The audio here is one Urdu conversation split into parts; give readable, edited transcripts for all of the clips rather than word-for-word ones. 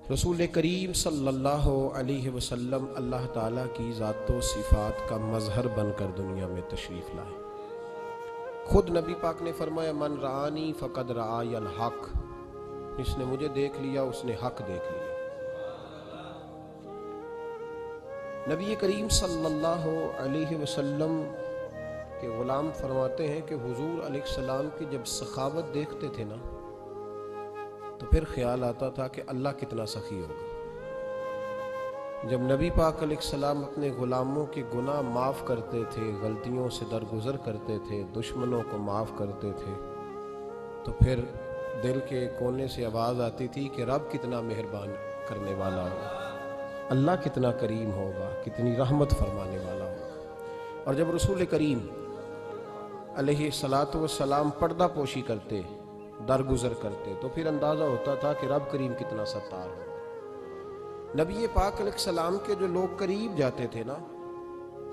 رسول کریم صلی اللہ علیہ وسلم اللہ تعالیٰ کی ذات و صفات کا مظہر بن کر دنیا میں تشریف لائے۔ خود نبی پاک نے فرمایا من رآنی فقد رآی الحق، جس نے مجھے دیکھ لیا اس نے حق دیکھ لیا۔ نبی کریم صلی اللہ علیہ وسلم کے غلام فرماتے ہیں کہ حضور علیہ السلام کی جب سخاوت دیکھتے تھے نا تو پھر خیال آتا تھا کہ اللہ کتنا سخی ہوگا۔ جب نبی پاک علیہ السلام اپنے غلاموں کے گناہ معاف کرتے تھے، غلطیوں سے درگزر کرتے تھے، دشمنوں کو معاف کرتے تھے، تو پھر دل کے کونے سے آواز آتی تھی کہ رب کتنا مہربان کرنے والا ہوگا، اللہ کتنا کریم ہوگا، کتنی رحمت فرمانے والا ہوگا۔ اور جب رسول کریم علیہ السلام پردہ پوشی کرتے، درگزر کرتے، تو پھر اندازہ ہوتا تھا کہ رب کریم کتنا ستار ہوگا۔ نبی پاک علیہ السلام کے جو لوگ قریب جاتے تھے نا،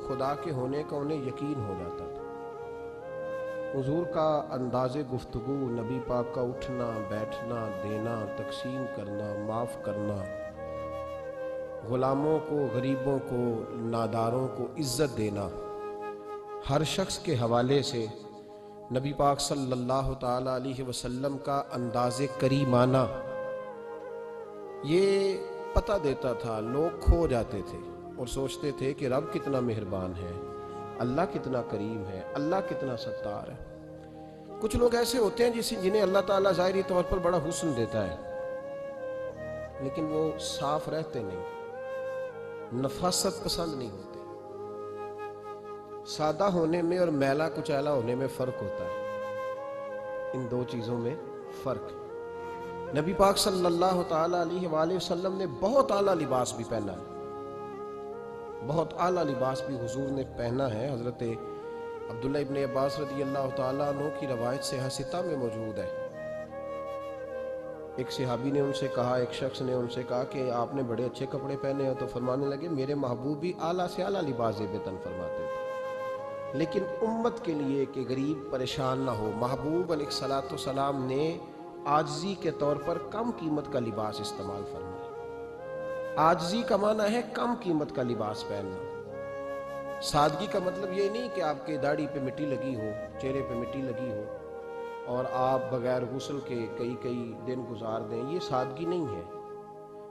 خدا کے ہونے کا انہیں یقین ہو جاتا تھا۔ حضور کا انداز گفتگو، نبی پاک کا اٹھنا بیٹھنا، دینا تقسیم کرنا، معاف کرنا، غلاموں کو، غریبوں کو، ناداروں کو عزت دینا، ہر شخص کے حوالے سے نبی پاک صلی اللہ تعالی علیہ وسلم کا انداز کریمانہ یہ پتہ دیتا تھا۔ لوگ کھو جاتے تھے اور سوچتے تھے کہ رب کتنا مہربان ہے، اللہ کتنا کریم ہے، اللہ کتنا ستار ہے۔ کچھ لوگ ایسے ہوتے ہیں جنہیں اللہ تعالیٰ ظاہری طور پر بڑا حسن دیتا ہے، لیکن وہ صاف رہتے نہیں، نفاست پسند نہیں ہوتے۔ سادہ ہونے میں اور میلا کچیلا ہونے میں فرق ہوتا ہے، ان دو چیزوں میں فرق ہے۔ نبی پاک صلی اللہ تعالی علیہ وآلہ وسلم نے بہت اعلیٰ لباس بھی پہنا ہے، بہت اعلیٰ لباس بھی حضور نے پہنا ہے۔ حضرت عبداللہ ابن عباس رضی اللہ تعالیٰ عنہ کی روایت صحیح ستہ میں موجود ہے۔ ایک صحابی نے ان سے کہا، ایک شخص نے ان سے کہا کہ آپ نے بڑے اچھے کپڑے پہنے ہیں، تو فرمانے لگے میرے محبوب بھی اعلیٰ سے اعلیٰ لباس زیبتاً فرماتے تھے، لیکن امت کے لیے کہ غریب پریشان نہ ہو، محبوب علیہ السلام نے عاجزی کے طور پر کم قیمت کا لباس استعمال فرمایا۔ عاجزی کا معنی ہے کم قیمت کا لباس پہننا۔ سادگی کا مطلب یہ نہیں کہ آپ کے داڑھی پہ مٹی لگی ہو، چہرے پہ مٹی لگی ہو اور آپ بغیر غسل کے کئی دن گزار دیں، یہ سادگی نہیں ہے۔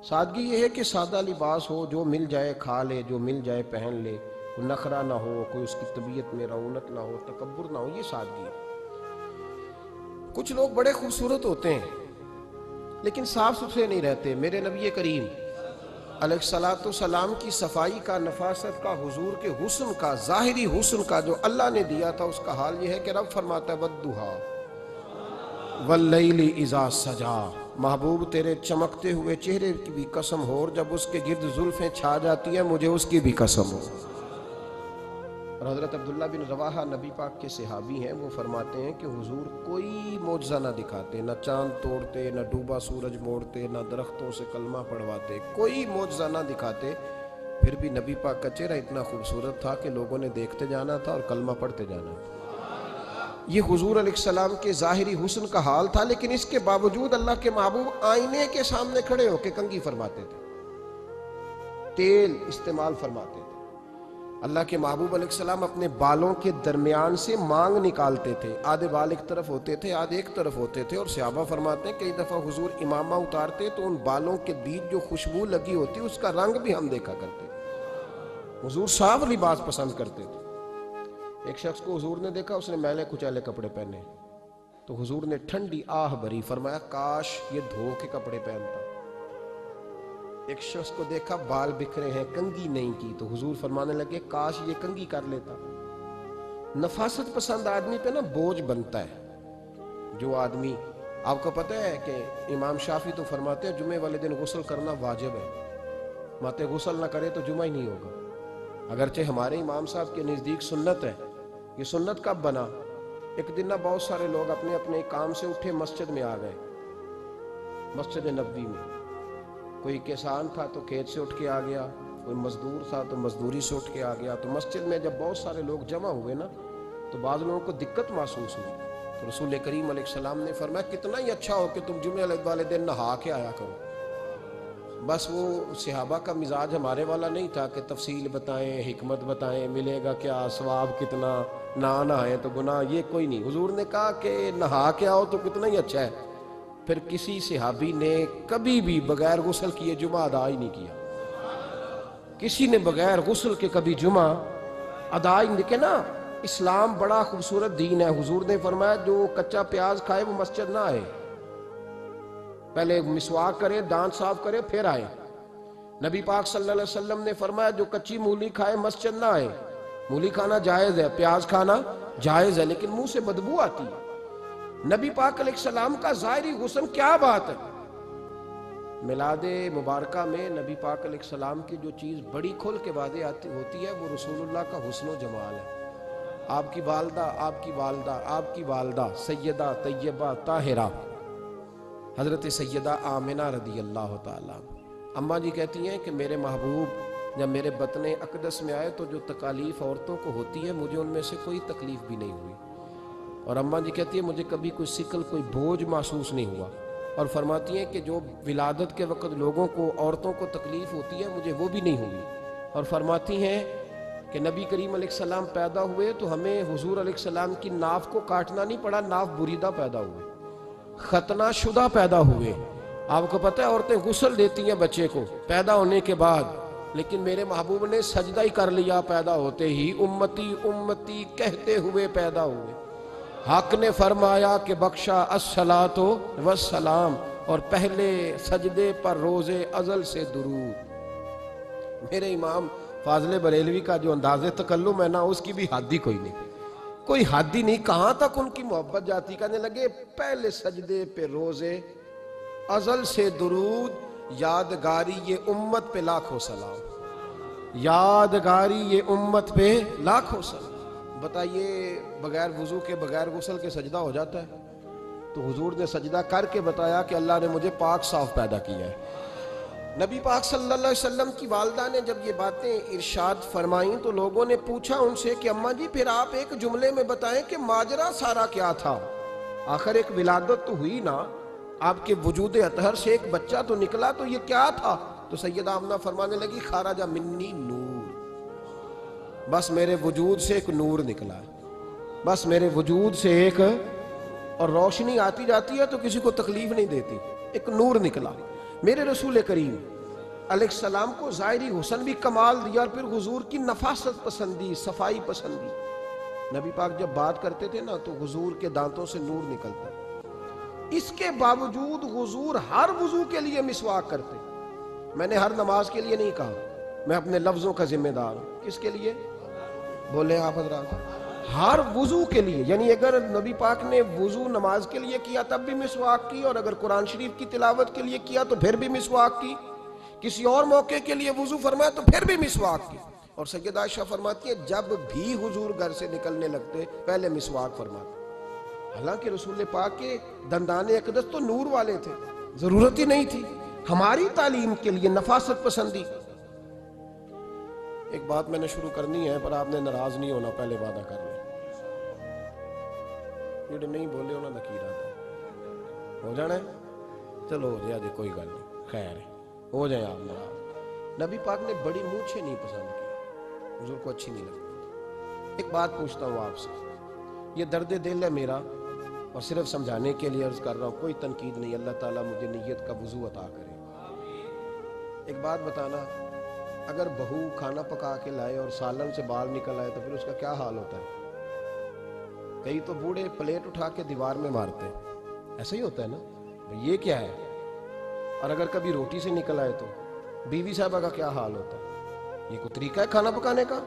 سادگی یہ ہے کہ سادہ لباس ہو، جو مل جائے کھا لے، جو مل جائے پہن لے، کوئی نخرہ نہ ہو، کوئی اس کی طبیعت میں رعونت نہ ہو، تکبر نہ ہو، یہ سادگی ہے۔ کچھ لوگ بڑے خوبصورت ہوتے ہیں لیکن صاف ستھرے نہیں رہتے۔ میرے نبی کریم علیہ السلام کی صفائی کا، نفاست کا، حضور کے حسن کا، ظاہری حسن کا جو اللہ نے دیا تھا، اس کا حال یہ ہے کہ رب فرماتا ہے وَالضُّحَىٰ وَاللَّيْلِ إِذَا سَجَىٰ، محبوب تیرے چمکتے ہوئے چہرے کی بھی قسم ہو، اور جب اس کے گرد زلفیں چھا جاتی ہیں مجھے اس کی بھی قسم ہو۔ اور حضرت عبداللہ بن رواحہ نبی پاک کے صحابی ہیں، وہ فرماتے ہیں کہ حضور کوئی معجزہ نہ دکھاتے، نہ چاند توڑتے، نہ ڈوبا سورج موڑتے، نہ درختوں سے کلمہ پڑھواتے، کوئی معجزہ نہ دکھاتے، پھر بھی نبی پاک کا چہرہ اتنا خوبصورت تھا کہ لوگوں نے دیکھتے جانا تھا اور کلمہ پڑھتے جانا تھا۔ یہ حضور علیہ السلام کے ظاہری حسن کا حال تھا، لیکن اس کے باوجود اللہ کے محبوب آئینے کے سامنے کھڑے ہو کے کنگھی فرماتے تھے، تیل استعمال فرماتے تھے۔ اللہ کے محبوب علیہ السلام اپنے بالوں کے درمیان سے مانگ نکالتے تھے، آدھے بال ایک طرف ہوتے تھے، آدھے ایک طرف ہوتے تھے، اور صحابہ فرماتے ہیں کئی دفعہ حضور امامہ اتارتے تو ان بالوں کے بیچ جو خوشبو لگی ہوتی اس کا رنگ بھی ہم دیکھا کرتے تھے۔ حضور صاف لباس پسند کرتے تھے۔ ایک شخص کو حضور نے دیکھا، اس نے میلے کچیلے کپڑے پہنے، تو حضور نے ٹھنڈی آہ بھری، فرمایا کاش یہ دھو کے کپڑے پہنتا۔ ایک شخص کو دیکھا بال بکھرے ہیں، کنگھی نہیں کی، تو حضور فرمانے لگے کاش یہ کنگھی کر لیتا۔ نفاست پسند آدمی پہ نا بوجھ بنتا ہے۔ جو آدمی، آپ کو پتہ ہے کہ امام شافعی تو فرماتے ہیں جمعے والے دن غسل کرنا واجب ہے، ماتے غسل نہ کرے تو جمعہ ہی نہیں ہوگا۔ اگرچہ ہمارے امام صاحب کے نزدیک سنت ہے۔ یہ سنت کب بنا؟ ایک دن نہ بہت سارے لوگ اپنے اپنے کام سے اٹھے مسجد میں آ گئے، مسجد نبوی میں۔ کوئی کسان تھا تو کھیت سے اٹھ کے آ گیا، کوئی مزدور تھا تو مزدوری سے اٹھ کے آ گیا۔ تو مسجد میں جب بہت سارے لوگ جمع ہوئے نا تو بعض لوگوں کو دقت محسوس ہوئی، تو رسول کریم علیہ السلام نے فرمایا کتنا ہی اچھا ہو کہ تم جمعے والے دن نہا کے آیا کرو۔ بس وہ صحابہ کا مزاج ہمارے والا نہیں تھا کہ تفصیل بتائیں، حکمت بتائیں، ملے گا کیا، ثواب کتنا، نہ نہائیں تو گناہ، یہ کوئی نہیں۔ حضور نے کہا کہ نہا کے آؤ تو کتنا ہی اچھا ہے۔ پھر کسی صحابی نے کبھی بھی بغیر غسل کیے جمعہ ادا ہی نہیں کیا، کسی نے بغیر غسل کے کبھی جمعہ ادا ہی نہیں کیا نا۔ اسلام بڑا خوبصورت دین ہے۔ حضور نے فرمایا جو کچا پیاز کھائے وہ مسجد نہ آئے، پہلے مسواک کرے، دانت صاف کرے، پھر آئے۔ نبی پاک صلی اللہ علیہ وسلم نے فرمایا جو کچی مولی کھائے مسجد نہ آئے۔ مولی کھانا جائز ہے، پیاز کھانا جائز ہے، لیکن منہ سے بدبو آتی ہے۔ نبی پاک علیہ السلام کا ظاہری حسن کیا بات ہے۔ میلاد مبارکہ میں نبی پاک علیہ السلام کی جو چیز بڑی کھل کے واضح آتی ہوتی ہے وہ رسول اللہ کا حسن و جمال ہے۔ آپ کی والدہ، آپ کی والدہ، آپ کی والدہ سیدہ طیبہ طاہرہ حضرت سیدہ آمنہ رضی اللہ تعالیٰ، اماں جی کہتی ہیں کہ میرے محبوب جب میرے بطن اقدس میں آئے تو جو تکالیف عورتوں کو ہوتی ہے مجھے ان میں سے کوئی تکلیف بھی نہیں ہوئی، اور اماں جی کہتی ہیں مجھے کبھی کوئی ثقل، کوئی بوجھ محسوس نہیں ہوا، اور فرماتی ہیں کہ جو ولادت کے وقت لوگوں کو، عورتوں کو تکلیف ہوتی ہے مجھے وہ بھی نہیں ہوئی، اور فرماتی ہیں کہ نبی کریم علیہ السلام پیدا ہوئے تو ہمیں حضور علیہ السلام کی ناف کو کاٹنا نہیں پڑا، ناف بریدہ پیدا ہوئے، ختنہ شدہ پیدا ہوئے۔ آپ کو پتہ ہے عورتیں غسل دیتی ہیں بچے کو پیدا ہونے کے بعد، لیکن میرے محبوب نے سجدہ ہی کر لیا پیدا ہوتے ہی، امتی امتی کہتے ہوئے پیدا ہوئے۔ حق نے فرمایا کہ بخشا الصلاۃ والسلام، اور پہلے سجدے پر روز ازل سے درود۔ میرے امام فاضل بریلوی کا جو انداز تکلم ہے نا، اس کی بھی حد ہی کوئی نہیں، کوئی حد ہی نہیں، کہاں تک ان کی محبت جاتی، کہنے لگے پہلے سجدے پہ روز ازل سے درود، یادگاری یہ امت پہ لاکھوں سلام، یادگاری یہ امت پہ لاکھوں سلام۔ بتائیے بغیر وضو کے، بغیر غسل کے سجدہ ہو جاتا ہے؟ تو حضور نے سجدہ کر کے بتایا کہ اللہ نے مجھے پاک صاف پیدا کیا ہے۔ نبی پاک صلی اللہ علیہ وسلم کی والدہ نے جب یہ باتیں ارشاد فرمائیں تو لوگوں نے پوچھا ان سے کہ اماں جی پھر آپ ایک جملے میں بتائیں کہ ماجرا سارا کیا تھا، آخر ایک ولادت تو ہوئی نا، آپ کے وجود اطہر سے ایک بچہ تو نکلا، تو یہ کیا تھا؟ تو سیدہ آمنہ فرمانے لگی خارج منی نور، بس میرے وجود سے ایک نور نکلا ہے، بس میرے وجود سے ایک، اور روشنی آتی جاتی ہے تو کسی کو تکلیف نہیں دیتی، ایک نور نکلا۔ میرے رسول کریم علیہ السلام کو ظاہری حسن بھی کمال دیا، اور پھر حضور کی نفاست پسندی، صفائی پسندی۔ نبی پاک جب بات کرتے تھے نا تو حضور کے دانتوں سے نور نکلتا، اس کے باوجود حضور ہر وضو کے لیے مسواک کرتے۔ میں نے ہر نماز کے لیے نہیں کہا، میں اپنے لفظوں کا ذمہ دار ہوں۔ کس کے لیے بولیں آپ حضرات؟ ہر وضو کے لیے، یعنی اگر نبی پاک نے وضو نماز کے لیے کیا تب بھی مسواک کی، اور اگر قرآن شریف کی تلاوت کے لیے کیا تو پھر بھی مسواک کی، کسی اور موقع کے لیے وضو فرمایا تو پھر بھی مسواک کی۔ اور سیدہ عائشہ فرماتی ہے جب بھی حضور گھر سے نکلنے لگتے پہلے مسواک فرماتے، حالانکہ رسول پاک کے دندان اقدس تو نور والے تھے، ضرورت ہی نہیں تھی۔ ہماری تعلیم کے لیے نفاست پسندی۔ ایک بات میں نے شروع کرنی ہے پر آپ نے ناراض نہیں ہونا، پہلے وعدہ کر لیں، جڑے نہیں بولے انہوں نے کی رہا ہو جانا ہے، چلو ہو جائے جی، کوئی گل نہیں، خیر ہے، ہو جائیں آپ ناراض۔ نبی پاک نے بڑی مونچھیں نہیں پسند کی، حضور کو اچھی نہیں لگتی۔ ایک بات پوچھتا ہوں آپ سے، یہ درد دل ہے میرا اور صرف سمجھانے کے لیے عرض کر رہا ہوں، کوئی تنقید نہیں، اللہ تعالیٰ مجھے نیت کا وضو عطا کرے۔ ایک بات بتانا، اگر بہو کھانا پکا کے لائے اور سالن سے بال نکل آئے تو پھر اس کا کیا حال ہوتا ہے؟ کئی تو بوڑھے پلیٹ اٹھا کے دیوار میں مارتے ہیں، ایسا ہی ہوتا ہے نا، یہ کیا ہے؟ اور اگر کبھی روٹی سے نکل آئے تو بیوی صاحبہ کا کیا حال ہوتا ہے؟ یہ کوئی طریقہ ہے کھانا پکانے کا؟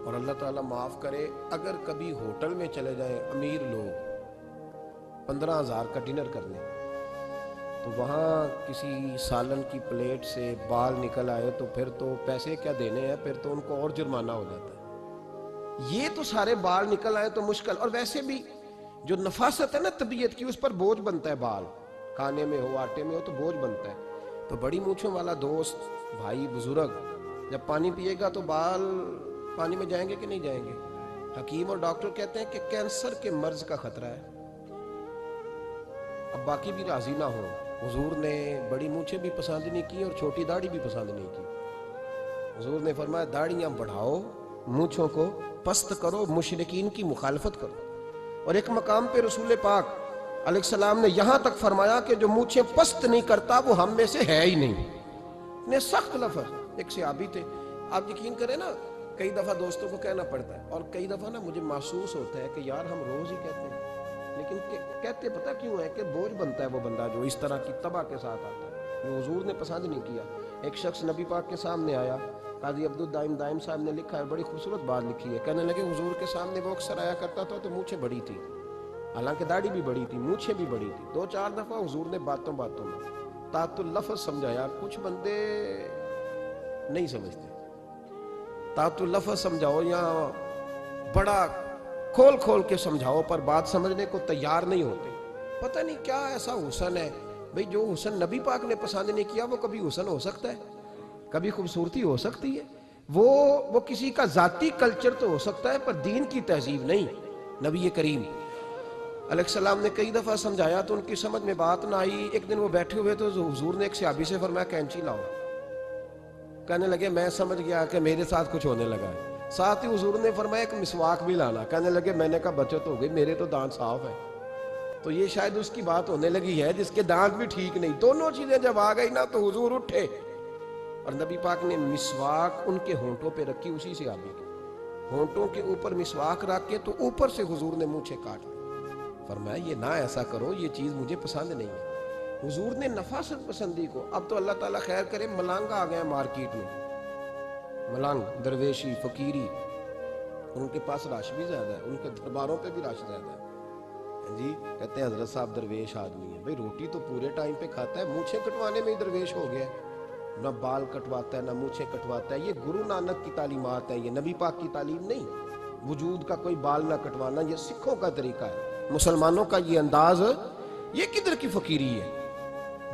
اور اللہ تعالیٰ معاف کرے، اگر کبھی ہوٹل میں چلے جائیں امیر لوگ 15,000 کا ڈنر کرنے، تو وہاں کسی سالن کی پلیٹ سے بال نکل آئے تو پھر تو پیسے کیا دینے ہیں، پھر تو ان کو اور جرمانہ ہو جاتا ہے۔ یہ تو سارے بال نکل آئے تو مشکل، اور ویسے بھی جو نفاست ہے نا طبیعت کی، اس پر بوجھ بنتا ہے، بال کھانے میں ہو، آٹے میں ہو تو بوجھ بنتا ہے۔ تو بڑی مونچھوں والا دوست، بھائی، بزرگ جب پانی پیے گا تو بال پانی میں جائیں گے کہ نہیں جائیں گے؟ حکیم اور ڈاکٹر کہتے ہیں کہ کینسر کے مرض کا خطرہ ہے۔ اب باقی بھی راضی نہ ہوں، حضور نے بڑی مونچھیں بھی پسند نہیں کی اور چھوٹی داڑھی بھی پسند نہیں کی. حضور نے فرمایا داڑھیاں بڑھاؤ، مونچھوں کو پست کرو، مشرکین کی مخالفت کرو. اور ایک مقام پہ رسول پاک علیہ السلام نے یہاں تک فرمایا کہ جو مونچھیں پست نہیں کرتا وہ ہم میں سے ہے ہی نہیں. اتنے سخت لفظ. ایک صحابی تھے، آپ یقین کریں نا، کئی دفعہ دوستوں کو کہنا پڑتا ہے اور کئی دفعہ نا مجھے محسوس ہوتا ہے کہ یار ہم روز ہی کہتے ہیں، لیکن کہتے پتہ کیوں ہے کہ بوجھ بنتا ہے وہ بندہ جو اس طرح کی تباہ کے ساتھ آتا ہے، جو حضور نے پسند نہیں کیا. ایک شخص نبی پاک کے سامنے آیا، قاضی عبدالدائم دائم صاحب نے لکھا ہے، بڑی خوبصورت بات لکھی ہے. کہنے لگے حضور کے سامنے وہ اکثر آیا کرتا تھا تو مونچھیں بڑی تھی، حالانکہ داڑھی بھی بڑی تھی، مونچھیں بھی بڑی تھی. 2-4 دفعہ حضور نے باتوں باتوں میں تات اللفظ سمجھایا. کچھ بندے نہیں سمجھتے، تات اللفظ سمجھاؤ یا بڑا کھول کھول کے سمجھاؤ پر بات سمجھنے کو تیار نہیں ہوتے. پتہ نہیں کیا ایسا حسن ہے بھئی، جو حسن نبی پاک نے پسند نہیں کیا وہ کبھی حسن ہو سکتا ہے، کبھی خوبصورتی ہو سکتی ہے. وہ کسی کا ذاتی کلچر تو ہو سکتا ہے پر دین کی تہذیب نہیں. نبی کریم علیہ السلام نے کئی دفعہ سمجھایا تو ان کی سمجھ میں بات نہ آئی. ایک دن وہ بیٹھے ہوئے تو حضور نے ایک صحابی سے فرمایا کینچی لاؤ. کہنے لگے میں سمجھ گیا کہ میرے ساتھ کچھ ہونے لگا ہے. ساتھ ہی حضور نے فرمایا ایک مسواک بھی لانا. کہنے لگے میں نے کہا بچت ہو گئی، میرے تو دانت صاف ہے. تو یہ شاید اس کی بات ہونے لگی ہے جس کے دانت بھی ٹھیک نہیں. دونوں چیزیں جب آ گئی نا تو حضور اٹھے اور نبی پاک نے مسواک ان کے ہونٹوں پہ رکھی. اسی صحابی کے ہونٹوں کے اوپر مسواک رکھ کے تو اوپر سے حضور نے مونچھیں کاٹ لی. فرمایا یہ نہ ایسا کرو، یہ چیز مجھے پسند نہیں ہے. حضور نے نفاست پسندی کو. اب تو اللہ تعالیٰ خیر کرے، ملانگ آ گئے مارکیٹ میں، ملانگ، درویشی، فقیری، ان کے پاس رش بھی زیادہ ہے، ان کے درباروں پہ بھی رش زیادہ ہے. جی کہتے ہیں حضرت صاحب درویش آدمی ہے. بھئی روٹی تو پورے ٹائم پہ کھاتا ہے، مونچھیں کٹوانے میں ہی درویش ہو گیا ہے. نہ بال کٹواتا ہے نہ مونچھیں کٹواتا ہے. یہ گرو نانک کی تعلیمات ہیں، یہ نبی پاک کی تعلیم نہیں. وجود کا کوئی بال نہ کٹوانا یہ سکھوں کا طریقہ ہے. مسلمانوں کا یہ انداز، یہ کدھر کی فقیری ہے؟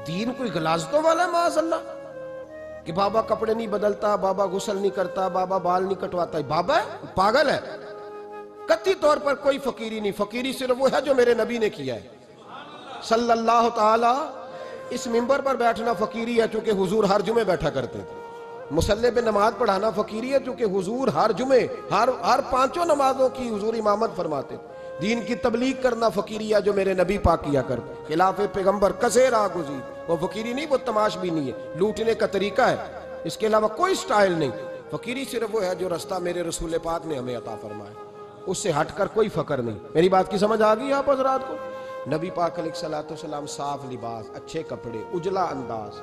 دین کوئی غلاظتوں والا ہے معاذ اللہ کہ بابا کپڑے نہیں بدلتا، بابا غسل نہیں کرتا، بابا بال نہیں کٹواتا. بابا ہے پاگل ہے. قطعی طور پر کوئی فقیری نہیں. فقیری صرف وہ ہے جو میرے نبی نے کیا ہے صلی اللہ تعالی. اس منبر پر بیٹھنا فقیری ہے چونکہ حضور ہر جمعے بیٹھا کرتے تھے. مصلی پہ نماز پڑھانا فقیری ہے چونکہ حضور ہر جمعے ہر 5 نمازوں کی حضور امامت فرماتے تھے. دین کی تبلیغ کرنا فقیری ہے جو میرے نبی پاک کیا کرتے. خلاف پیغمبر کسے راہ گزیر، وہ فقیری نہیں، وہ تماش بھی نہیں ہے، لوٹنے کا طریقہ ہے، اس کے علاوہ کوئی سٹائل نہیں. فقیری صرف وہ ہے جو رستہ میرے رسول پاک نے ہمیں عطا فرمایا، اس سے ہٹ کر کوئی فقر نہیں. میری بات کی سمجھ آ گئی آپ حضرات کو؟ نبی پاک علیہ السلام صاف لباس، اچھے کپڑے، اجلا انداز.